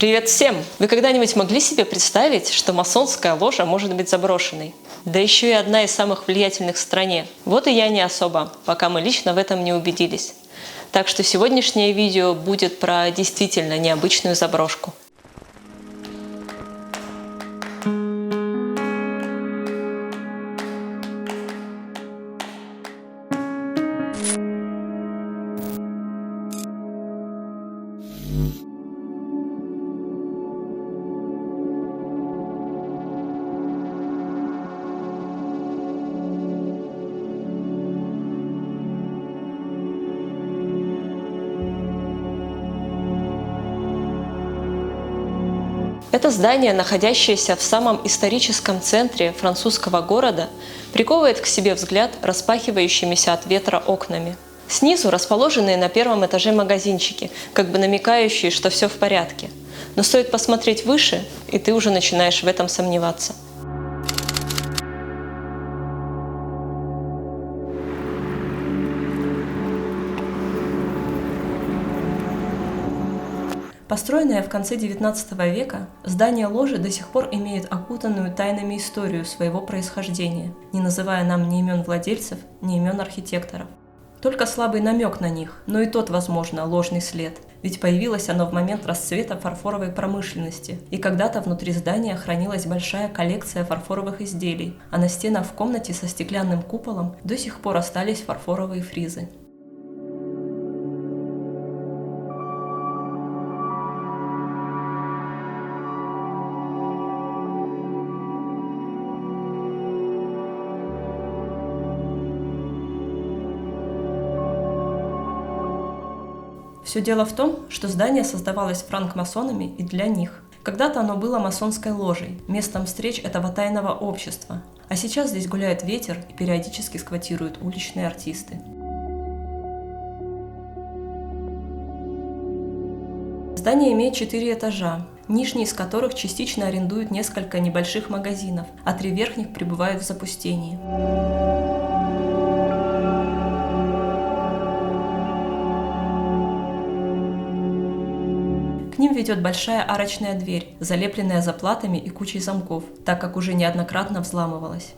Привет всем! Вы когда-нибудь могли себе представить, что масонская ложа может быть заброшенной? Да еще и одна из самых влиятельных в стране. Вот и я не особо, пока мы лично в этом не убедились. Так что сегодняшнее видео будет про действительно необычную заброшку. Это здание, находящееся в самом историческом центре французского города, приковывает к себе взгляд распахивающимися от ветра окнами. Снизу расположенные на первом этаже магазинчики, как бы намекающие, что все в порядке. Но стоит посмотреть выше, и ты уже начинаешь в этом сомневаться. Построенное в конце XIX века, здание ложи до сих пор имеет окутанную тайнами историю своего происхождения, не называя нам ни имен владельцев, ни имен архитекторов. Только слабый намек на них, но и тот, возможно, ложный след, ведь появилось оно в момент расцвета фарфоровой промышленности, и когда-то внутри здания хранилась большая коллекция фарфоровых изделий, а на стенах в комнате со стеклянным куполом до сих пор остались фарфоровые фризы. Все дело в том, что здание создавалось франкмасонами и для них. Когда-то оно было масонской ложей, местом встреч этого тайного общества, а сейчас здесь гуляет ветер и периодически сквотируют уличные артисты. Здание имеет 4 этажа, нижний из которых частично арендуют несколько небольших магазинов, а 3 верхних пребывают в запустении. К ним ведет большая арочная дверь, залепленная заплатами и кучей замков, так как уже неоднократно взламывалась.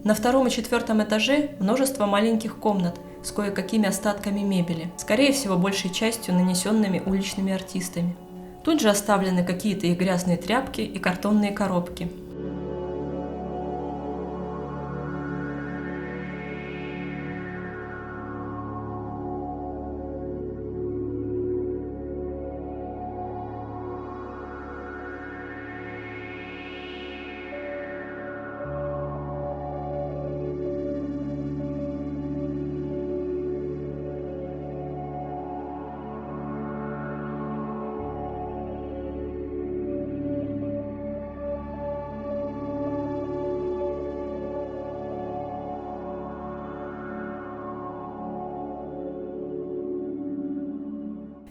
На 2-м и 4-м этаже множество маленьких комнат с кое-какими остатками мебели, скорее всего большей частью нанесенными уличными артистами. Тут же оставлены какие-то их грязные тряпки и картонные коробки.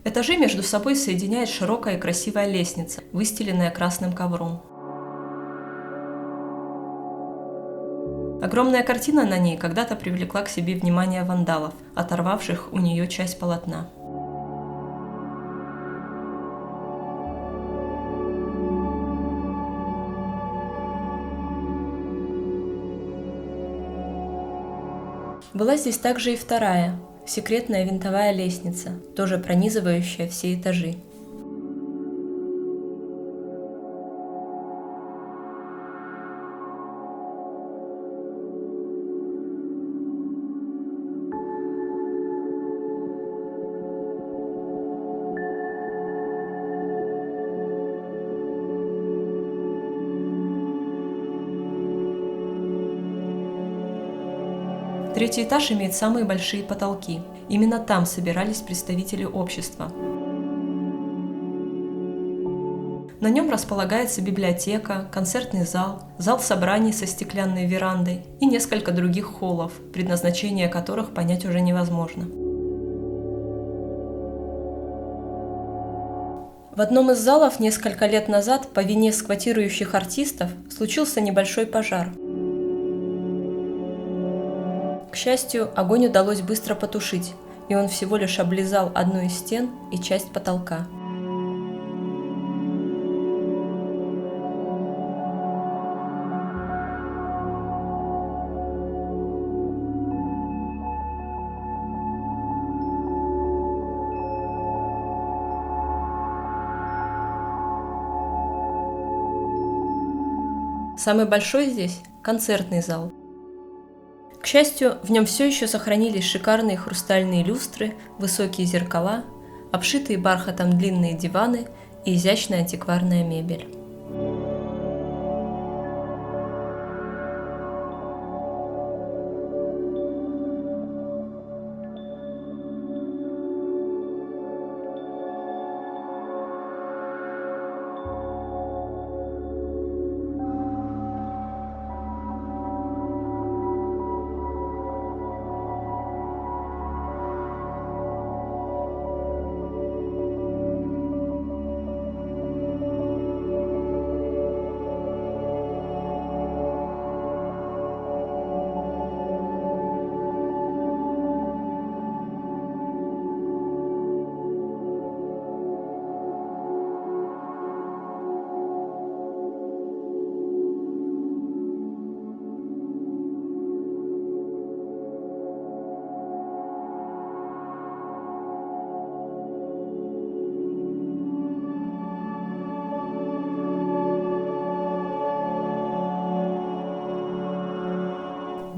Этажи между собой соединяет широкая и красивая лестница, выстеленная красным ковром. Огромная картина на ней когда-то привлекла к себе внимание вандалов, оторвавших у нее часть полотна. Была здесь также и вторая, секретная винтовая лестница, тоже пронизывающая все этажи. Третий этаж имеет самые большие потолки. Именно там собирались представители общества. На нем располагается библиотека, концертный зал, зал собраний со стеклянной верандой и несколько других холлов, предназначение которых понять уже невозможно. В одном из залов несколько лет назад по вине сквотирующих артистов случился небольшой пожар. К счастью, огонь удалось быстро потушить, и он всего лишь облизал одну из стен и часть потолка. Самый большой здесь – концертный зал. К счастью, в нем все еще сохранились шикарные хрустальные люстры, высокие зеркала, обшитые бархатом длинные диваны и изящная антикварная мебель.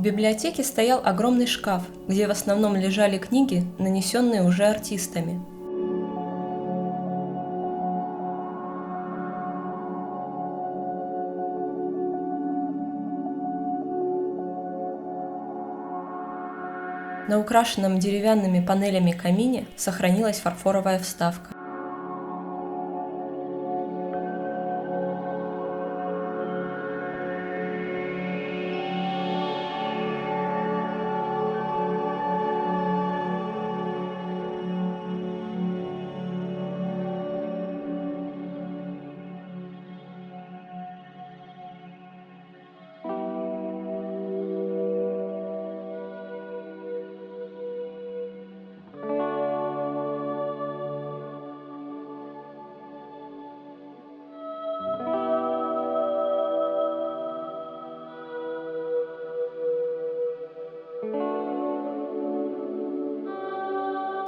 В библиотеке стоял огромный шкаф, где в основном лежали книги, нанесенные уже артистами. На украшенном деревянными панелями камине сохранилась фарфоровая вставка.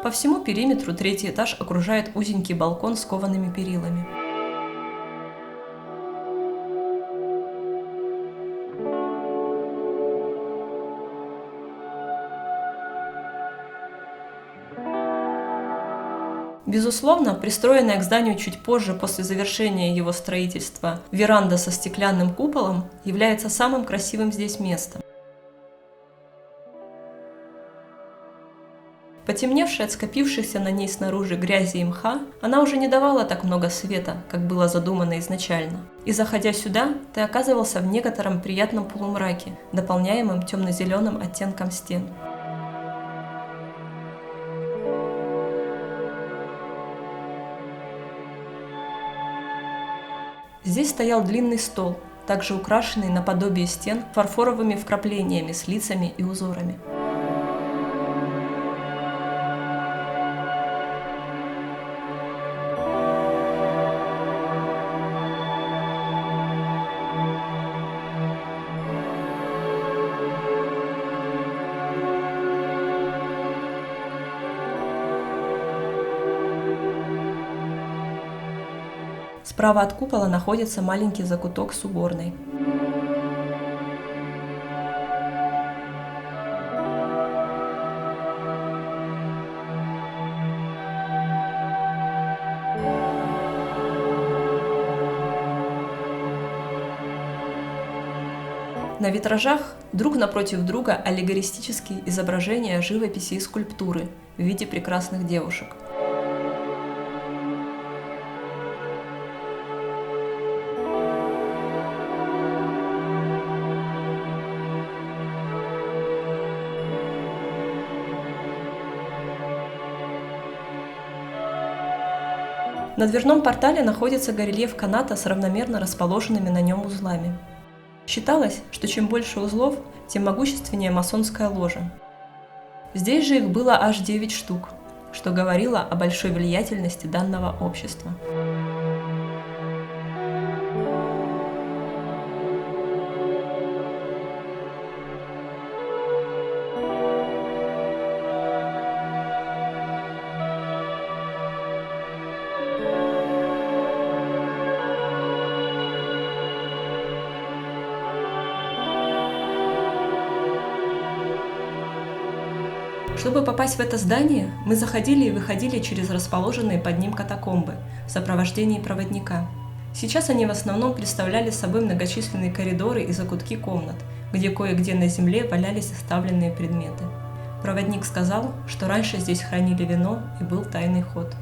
По всему периметру третий этаж окружает узенький балкон с коваными перилами. Безусловно, пристроенная к зданию чуть позже после завершения его строительства веранда со стеклянным куполом является самым красивым здесь местом. Потемневшая от скопившихся на ней снаружи грязи и мха, она уже не давала так много света, как было задумано изначально. И заходя сюда, ты оказывался в некотором приятном полумраке, дополняемом темно-зеленым оттенком стен. Здесь стоял длинный стол, также украшенный наподобие стен фарфоровыми вкраплениями с лицами и узорами. Справа от купола находится маленький закуток с уборной. На витражах друг напротив друга аллегористические изображения живописи и скульптуры в виде прекрасных девушек. На дверном портале находится горельеф каната с равномерно расположенными на нем узлами. Считалось, что чем больше узлов, тем могущественнее масонская ложа. Здесь же их было аж 9 штук, что говорило о большой влиятельности данного общества. Чтобы попасть в это здание, мы заходили и выходили через расположенные под ним катакомбы в сопровождении проводника. Сейчас они в основном представляли собой многочисленные коридоры и закутки комнат, где кое-где на земле валялись оставленные предметы. Проводник сказал, что раньше здесь хранили вино и был тайный ход.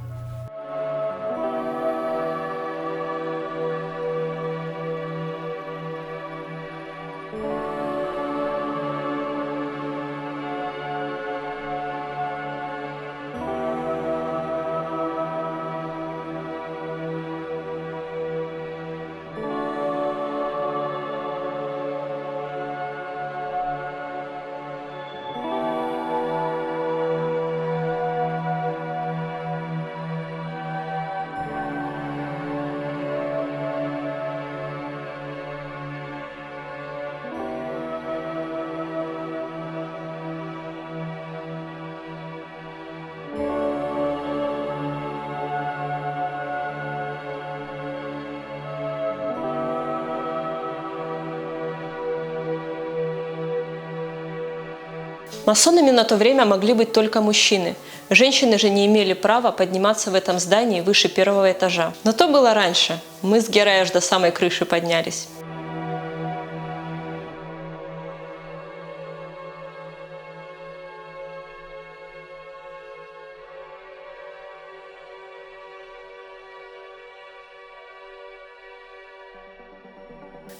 Масонами на то время могли быть только мужчины. Женщины же не имели права подниматься в этом здании выше 1-го этажа. Но то было раньше. Мы с Герой аж до самой крыши поднялись.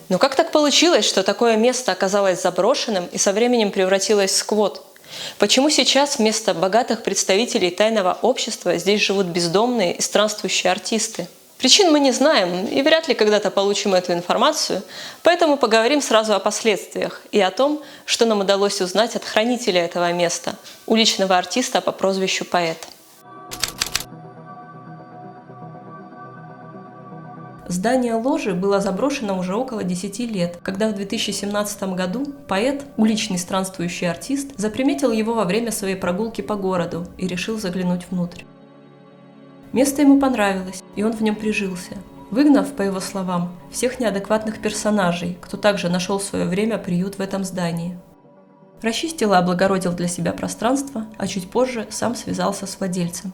Но как так получилось, что такое место оказалось заброшенным и со временем превратилось в сквот? Почему сейчас вместо богатых представителей тайного общества здесь живут бездомные и странствующие артисты? Причин мы не знаем и вряд ли когда-то получим эту информацию, поэтому поговорим сразу о последствиях и о том, что нам удалось узнать от хранителя этого места, уличного артиста по прозвищу Поэт. Здание ложи было заброшено уже около 10 лет, когда в 2017 году Поэт, уличный странствующий артист, заприметил его во время своей прогулки по городу и решил заглянуть внутрь. Место ему понравилось, и он в нем прижился, выгнав, по его словам, всех неадекватных персонажей, кто также нашел в свое время приют в этом здании. Расчистил и облагородил для себя пространство, а чуть позже сам связался с владельцем.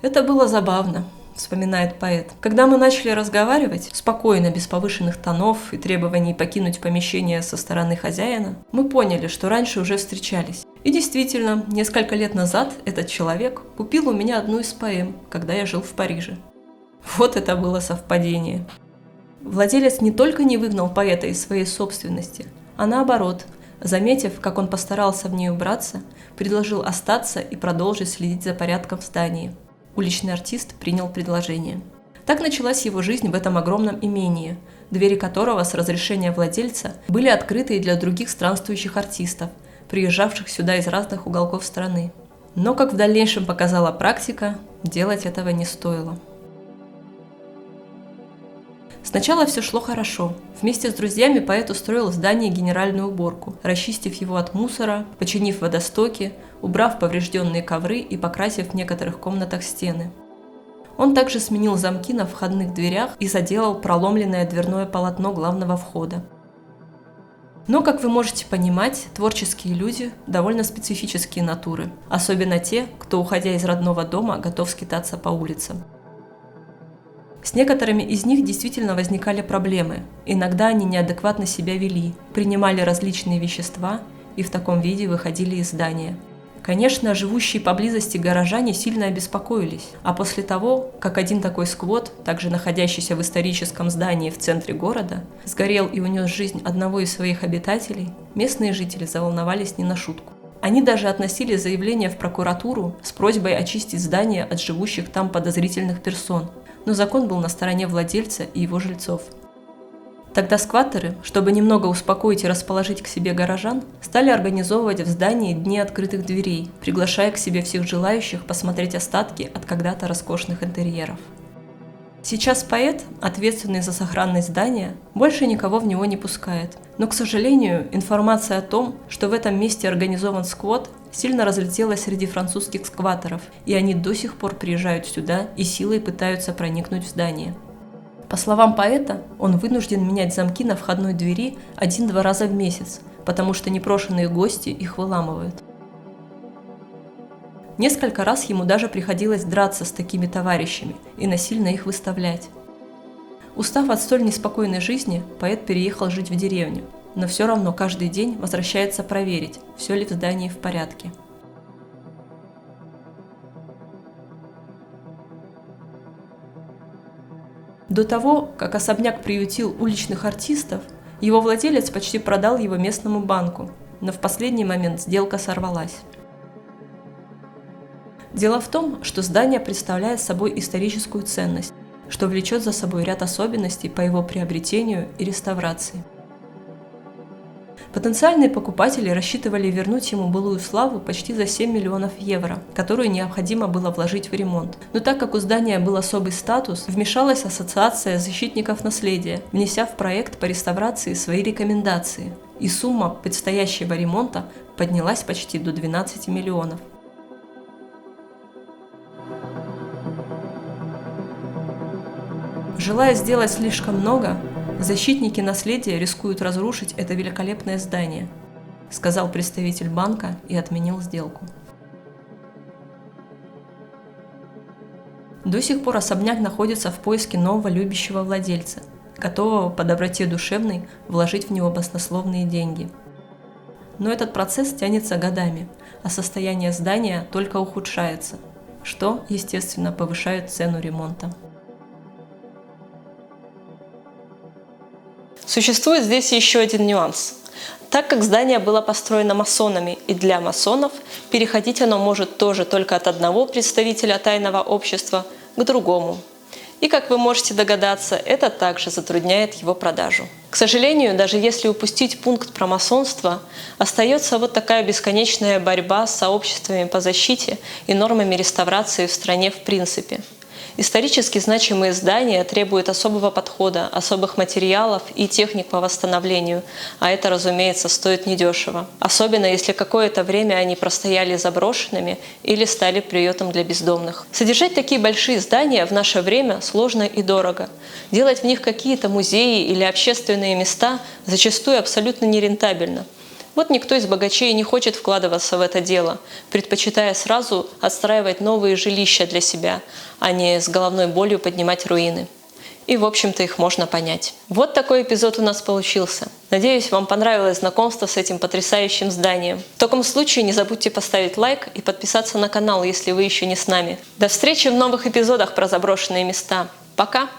«Это было забавно», — вспоминает Поэт. «Когда мы начали разговаривать, спокойно, без повышенных тонов и требований покинуть помещение со стороны хозяина, мы поняли, что раньше уже встречались. И действительно, несколько лет назад этот человек купил у меня одну из поэм, когда я жил в Париже». Вот это было совпадение. Владелец не только не выгнал Поэта из своей собственности, а наоборот, заметив, как он постарался в ней убраться, предложил остаться и продолжить следить за порядком в здании. Уличный артист принял предложение. Так началась его жизнь в этом огромном имении, двери которого с разрешения владельца были открыты и для других странствующих артистов, приезжавших сюда из разных уголков страны. Но, как в дальнейшем показала практика, делать этого не стоило. Сначала все шло хорошо. Вместе с друзьями Поэт устроил в здании генеральную уборку, расчистив его от мусора, починив водостоки, убрав поврежденные ковры и покрасив в некоторых комнатах стены. Он также сменил замки на входных дверях и заделал проломленное дверное полотно главного входа. Но, как вы можете понимать, творческие люди – довольно специфические натуры, особенно те, кто, уходя из родного дома, готов скитаться по улицам. С некоторыми из них действительно возникали проблемы. Иногда они неадекватно себя вели, принимали различные вещества и в таком виде выходили из здания. Конечно, живущие поблизости горожане сильно обеспокоились, а после того, как один такой сквот, также находящийся в историческом здании в центре города, сгорел и унес жизнь одного из своих обитателей, местные жители заволновались не на шутку. Они даже относили заявление в прокуратуру с просьбой очистить здание от живущих там подозрительных персон. но закон был на стороне владельца и его жильцов. Тогда скваттеры, чтобы немного успокоить и расположить к себе горожан, стали организовывать в здании дни открытых дверей, приглашая к себе всех желающих посмотреть остатки от когда-то роскошных интерьеров. Сейчас поэт, ответственный за сохранность здания, больше никого в него не пускает. Но, к сожалению, информация о том, что в этом месте организован сквот, сильно разлетелась среди французских скваттеров, и они до сих пор приезжают сюда и силой пытаются проникнуть в здание. По словам поэта, он вынужден менять замки на входной двери 1-2 раза в месяц, потому что непрошенные гости их выламывают. Несколько раз ему даже приходилось драться с такими товарищами и насильно их выставлять. Устав от столь неспокойной жизни, поэт переехал жить в деревню, но все равно каждый день возвращается проверить, все ли в здании в порядке. До того, как особняк приютил уличных артистов, его владелец почти продал его местному банку, но в последний момент сделка сорвалась. Дело в том, что здание представляет собой историческую ценность, что влечет за собой ряд особенностей по его приобретению и реставрации. Потенциальные покупатели рассчитывали вернуть ему былую славу почти за 7 миллионов евро, которую необходимо было вложить в ремонт. Но так как у здания был особый статус, вмешалась Ассоциация защитников наследия, внеся в проект по реставрации свои рекомендации, и сумма предстоящего ремонта поднялась почти до 12 миллионов. Желая сделать слишком много, защитники наследия рискуют разрушить это великолепное здание, сказал представитель банка и отменил сделку. До сих пор особняк находится в поиске нового любящего владельца, готового по доброте душевной вложить в него баснословные деньги. Но этот процесс тянется годами, а состояние здания только ухудшается, что, естественно, повышает цену ремонта. Существует здесь еще один нюанс. Так как здание было построено масонами и для масонов, переходить оно может тоже только от одного представителя тайного общества к другому. И, как вы можете догадаться, это также затрудняет его продажу. К сожалению, даже если упустить пункт про масонство, остается вот такая бесконечная борьба с сообществами по защите и нормами реставрации в стране в принципе. Исторически значимые здания требуют особого подхода, особых материалов и техник по восстановлению, а это, разумеется, стоит недешево. Особенно если какое-то время они простояли заброшенными или стали приютом для бездомных. Содержать такие большие здания в наше время сложно и дорого. Делать в них какие-то музеи или общественные места зачастую абсолютно нерентабельно. Вот никто из богачей не хочет вкладываться в это дело, предпочитая сразу отстраивать новые жилища для себя, а не с головной болью поднимать руины. И, в общем-то, их можно понять. Вот такой эпизод у нас получился. Надеюсь, вам понравилось знакомство с этим потрясающим зданием. В таком случае не забудьте поставить лайк и подписаться на канал, если вы еще не с нами. До встречи в новых эпизодах про заброшенные места. Пока!